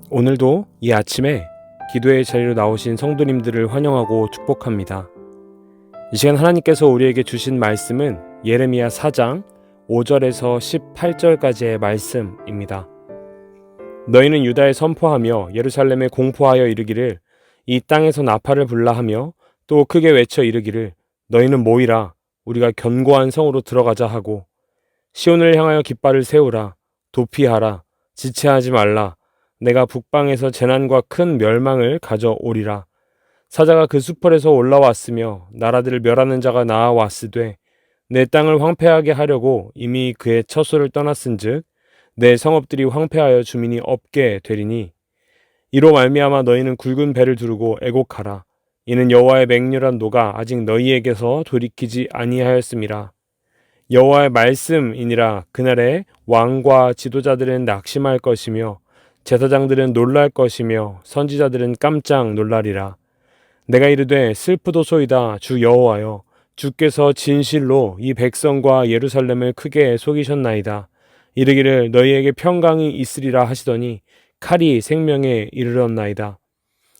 오늘도 이 아침에 기도의 자리로 나오신 성도님들을 환영하고 축복합니다. 이 시간 하나님께서 우리에게 주신 말씀은 예레미야 4장 5절에서 18절까지의 말씀입니다. 너희는 유다에 선포하며 예루살렘에 공포하여 이르기를 이 땅에서 나팔을 불라 하며 또 크게 외쳐 이르기를 너희는 모이라 우리가 견고한 성으로 들어가자 하고 시온을 향하여 깃발을 세우라 도피하라 지체하지 말라 내가 북방에서 재난과 큰 멸망을 가져오리라. 사자가 그 수풀에서 올라왔으며 나라들을 멸하는 자가 나아왔으되 내 땅을 황폐하게 하려고 이미 그의 처소를 떠났은즉 내 성읍들이 황폐하여 주민이 없게 되리니 이로 말미암아 너희는 굵은 배를 두르고 애곡하라. 이는 여호와의 맹렬한 노가 아직 너희에게서 돌이키지 아니하였음이라. 여호와의 말씀이니라. 그날에 왕과 지도자들은 낙심할 것이며 제사장들은 놀랄 것이며 선지자들은 깜짝 놀라리라. 내가 이르되 슬프도소이다 주 여호와여 주께서 진실로 이 백성과 예루살렘을 크게 속이셨나이다. 이르기를 너희에게 평강이 있으리라 하시더니 칼이 생명에 이르렀나이다.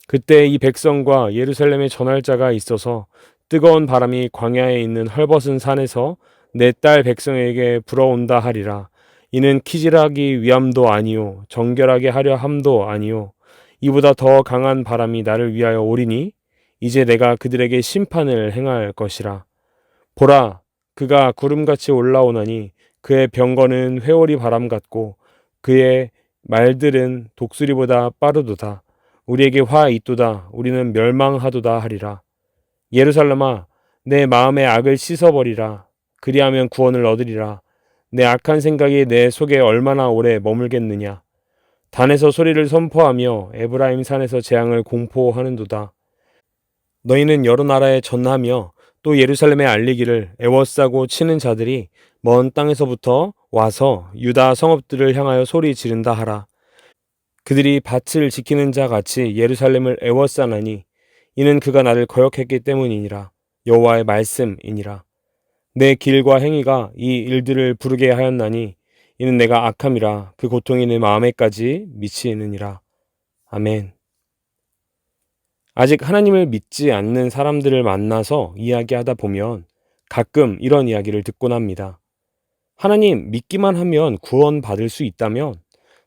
그때 이 백성과 예루살렘에 전할 자가 있어서 뜨거운 바람이 광야에 있는 헐벗은 산에서 내 딸 백성에게 불어온다 하리라. 이는 키질하기 위함도 아니요 정결하게 하려 함도 아니요 이보다 더 강한 바람이 나를 위하여 오리니 이제 내가 그들에게 심판을 행할 것이라. 보라 그가 구름같이 올라오나니 그의 병거는 회오리 바람 같고 그의 말들은 독수리보다 빠르도다. 우리에게 화 있도다 우리는 멸망하도다 하리라. 예루살렘아 내 마음의 악을 씻어버리라. 그리하면 구원을 얻으리라. 내 악한 생각이 내 속에 얼마나 오래 머물겠느냐. 단에서 소리를 선포하며 에브라임 산에서 재앙을 공포하는도다. 너희는 여러 나라에 전하며 또 예루살렘에 알리기를 애워싸고 치는 자들이 먼 땅에서부터 와서 유다 성읍들을 향하여 소리 지른다 하라. 그들이 밭을 지키는 자 같이 예루살렘을 애워싸나니 이는 그가 나를 거역했기 때문이니라. 여호와의 말씀이니라. 내 길과 행위가 이 일들을 부르게 하였나니 이는 내가 악함이라. 그 고통이 내 마음에까지 미치느니라. 아멘. 아직 하나님을 믿지 않는 사람들을 만나서 이야기하다 보면 가끔 이런 이야기를 듣곤 합니다. 하나님 믿기만 하면 구원받을 수 있다면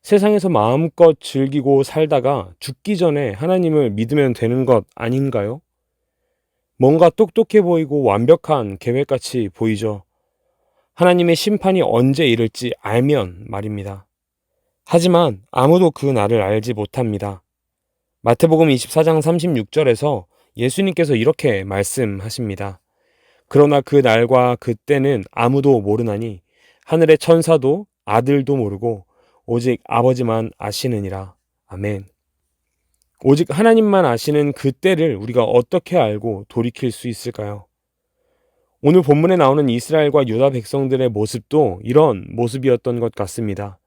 세상에서 마음껏 즐기고 살다가 죽기 전에 하나님을 믿으면 되는 것 아닌가요? 뭔가 똑똑해 보이고 완벽한 계획같이 보이죠. 하나님의 심판이 언제 이를지 알면 말입니다. 하지만 아무도 그 날을 알지 못합니다. 마태복음 24장 36절에서 예수님께서 이렇게 말씀하십니다. 그러나 그 날과 그 때는 아무도 모르나니 하늘의 천사도 아들도 모르고 오직 아버지만 아시느니라. 아멘. 오직 하나님만 아시는 그 때를 우리가 어떻게 알고 돌이킬 수 있을까요? 오늘 본문에 나오는 이스라엘과 유다 백성들의 모습도 이런 모습이었던 것 같습니다.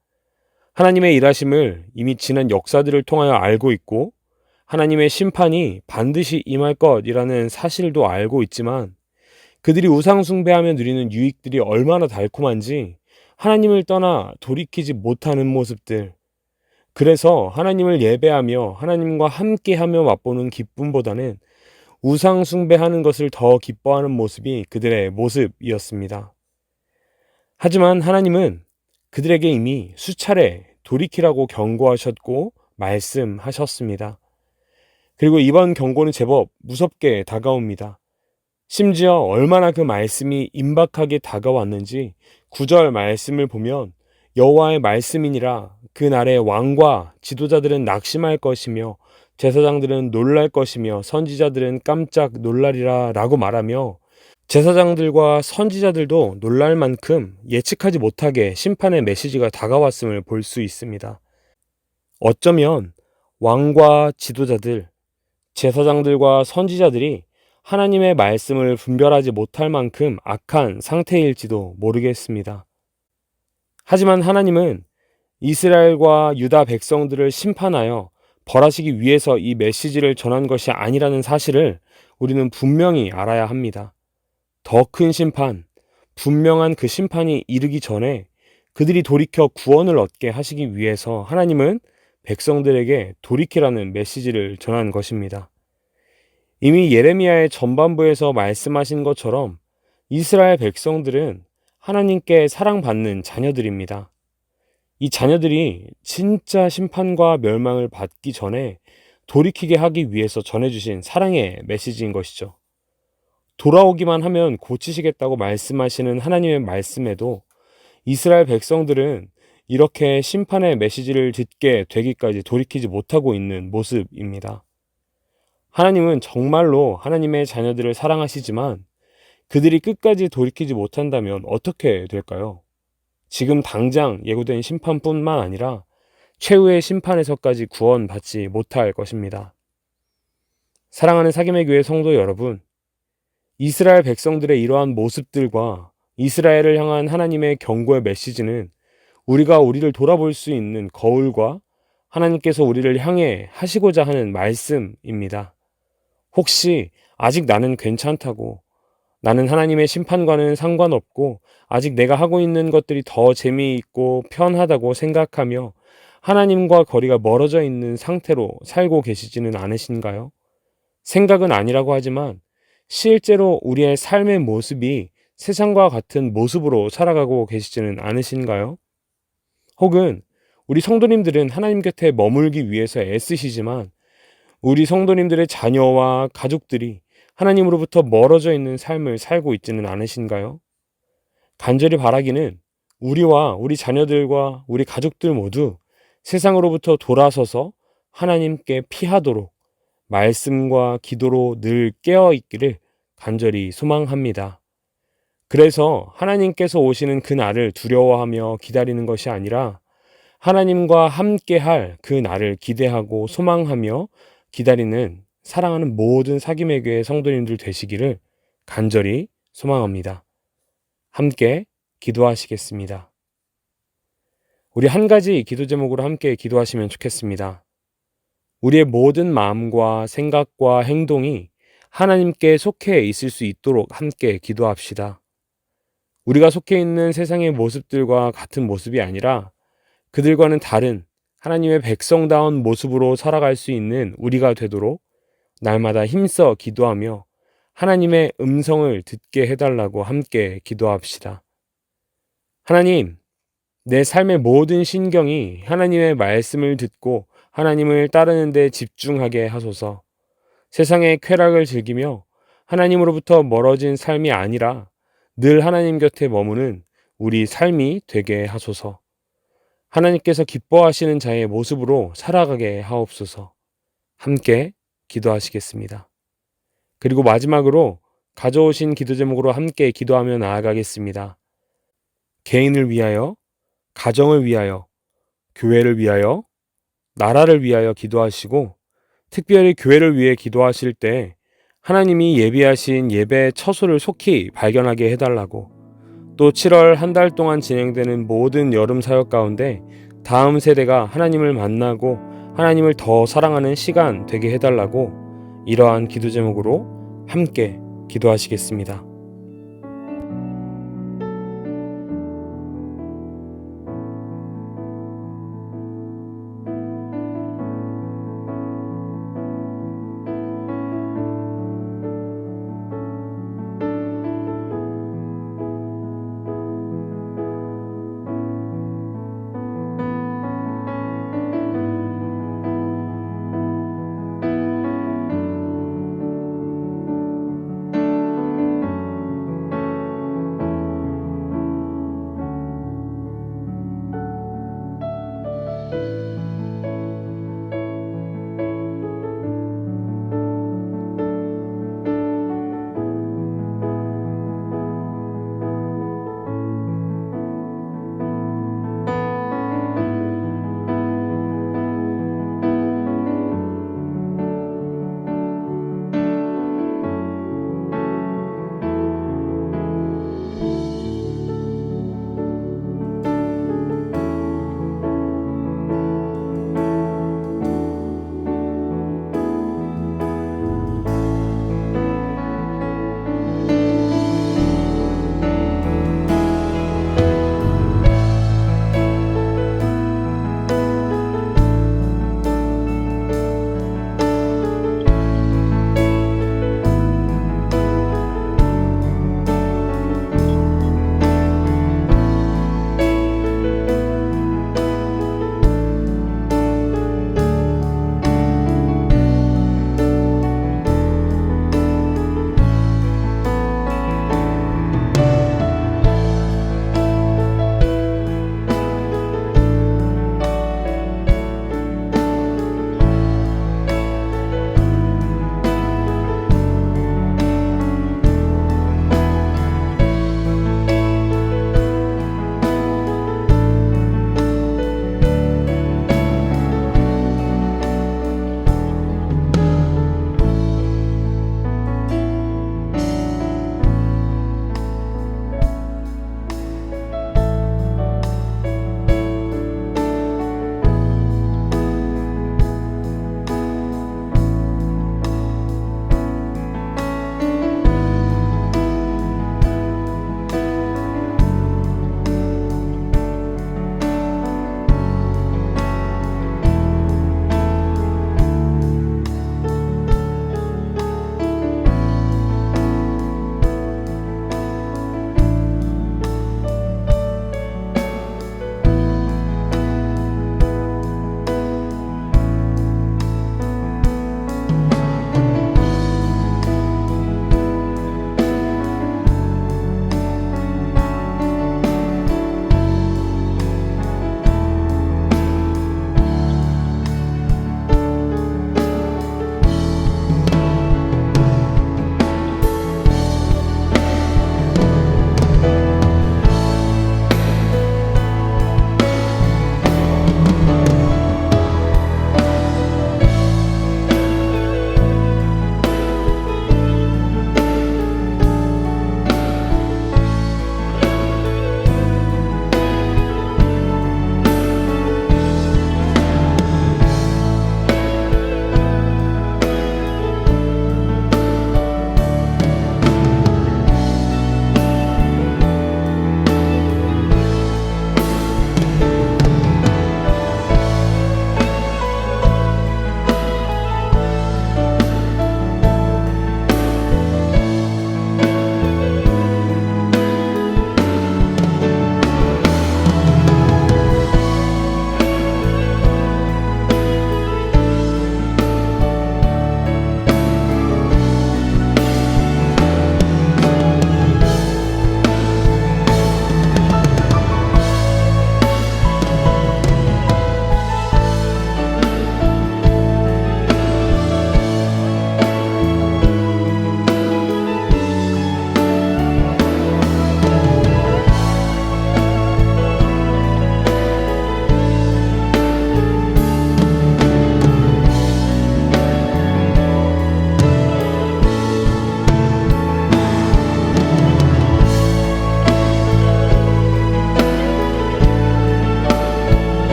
하나님의 일하심을 이미 지난 역사들을 통하여 알고 있고 하나님의 심판이 반드시 임할 것이라는 사실도 알고 있지만 그들이 우상 숭배하며 누리는 유익들이 얼마나 달콤한지 하나님을 떠나 돌이키지 못하는 모습들, 그래서 하나님을 예배하며 하나님과 함께하며 맛보는 기쁨보다는 우상 숭배하는 것을 더 기뻐하는 모습이 그들의 모습이었습니다. 하지만 하나님은 그들에게 이미 수차례 돌이키라고 경고하셨고 말씀하셨습니다. 그리고 이번 경고는 제법 무섭게 다가옵니다. 심지어 얼마나 그 말씀이 임박하게 다가왔는지 9절 말씀을 보면 여호와의 말씀이니라. 그 날에 왕과 지도자들은 낙심할 것이며 제사장들은 놀랄 것이며 선지자들은 깜짝 놀라리라 라고 말하며 제사장들과 선지자들도 놀랄 만큼 예측하지 못하게 심판의 메시지가 다가왔음을 볼 수 있습니다. 어쩌면 왕과 지도자들, 제사장들과 선지자들이 하나님의 말씀을 분별하지 못할 만큼 악한 상태일지도 모르겠습니다. 하지만 하나님은 이스라엘과 유다 백성들을 심판하여 벌하시기 위해서 이 메시지를 전한 것이 아니라는 사실을 우리는 분명히 알아야 합니다. 더 큰 심판, 분명한 그 심판이 이르기 전에 그들이 돌이켜 구원을 얻게 하시기 위해서 하나님은 백성들에게 돌이키라는 메시지를 전한 것입니다. 이미 예레미야의 전반부에서 말씀하신 것처럼 이스라엘 백성들은 하나님께 사랑받는 자녀들입니다. 이 자녀들이 진짜 심판과 멸망을 받기 전에 돌이키게 하기 위해서 전해주신 사랑의 메시지인 것이죠. 돌아오기만 하면 고치시겠다고 말씀하시는 하나님의 말씀에도 이스라엘 백성들은 이렇게 심판의 메시지를 듣게 되기까지 돌이키지 못하고 있는 모습입니다. 하나님은 정말로 하나님의 자녀들을 사랑하시지만 그들이 끝까지 돌이키지 못한다면 어떻게 될까요? 지금 당장 예고된 심판뿐만 아니라 최후의 심판에서까지 구원받지 못할 것입니다. 사랑하는 사김의 교회 성도 여러분, 이스라엘 백성들의 이러한 모습들과 이스라엘을 향한 하나님의 경고의 메시지는 우리가 우리를 돌아볼 수 있는 거울과 하나님께서 우리를 향해 하시고자 하는 말씀입니다. 혹시 아직 나는 괜찮다고, 나는 하나님의 심판과는 상관없고 아직 내가 하고 있는 것들이 더 재미있고 편하다고 생각하며 하나님과 거리가 멀어져 있는 상태로 살고 계시지는 않으신가요? 생각은 아니라고 하지만 실제로 우리의 삶의 모습이 세상과 같은 모습으로 살아가고 계시지는 않으신가요? 혹은 우리 성도님들은 하나님 곁에 머물기 위해서 애쓰시지만 우리 성도님들의 자녀와 가족들이 하나님으로부터 멀어져 있는 삶을 살고 있지는 않으신가요? 간절히 바라기는 우리와 우리 자녀들과 우리 가족들 모두 세상으로부터 돌아서서 하나님께 피하도록 말씀과 기도로 늘 깨어 있기를 간절히 소망합니다. 그래서 하나님께서 오시는 그 날을 두려워하며 기다리는 것이 아니라 하나님과 함께할 그 날을 기대하고 소망하며 기다리는 사랑하는 모든 사김의 교회 성도님들 되시기를 간절히 소망합니다. 함께 기도하시겠습니다. 우리 한 가지 기도 제목으로 함께 기도하시면 좋겠습니다. 우리의 모든 마음과 생각과 행동이 하나님께 속해 있을 수 있도록 함께 기도합시다. 우리가 속해 있는 세상의 모습들과 같은 모습이 아니라 그들과는 다른 하나님의 백성다운 모습으로 살아갈 수 있는 우리가 되도록 날마다 힘써 기도하며 하나님의 음성을 듣게 해달라고 함께 기도합시다. 하나님, 내 삶의 모든 신경이 하나님의 말씀을 듣고 하나님을 따르는 데 집중하게 하소서. 세상의 쾌락을 즐기며 하나님으로부터 멀어진 삶이 아니라 늘 하나님 곁에 머무는 우리 삶이 되게 하소서. 하나님께서 기뻐하시는 자의 모습으로 살아가게 하옵소서. 함께 기도하시겠습니다. 그리고 마지막으로 가져오신 기도 제목으로 함께 기도하며 나아가겠습니다. 개인을 위하여, 가정을 위하여, 교회를 위하여, 나라를 위하여 기도하시고 특별히 교회를 위해 기도하실 때 하나님이 예비하신 예배의 처소를 속히 발견하게 해달라고, 또 7월 한 달 동안 진행되는 모든 여름 사역 가운데 다음 세대가 하나님을 만나고 하나님을 더 사랑하는 시간 되게 해달라고 이러한 기도 제목으로 함께 기도하시겠습니다.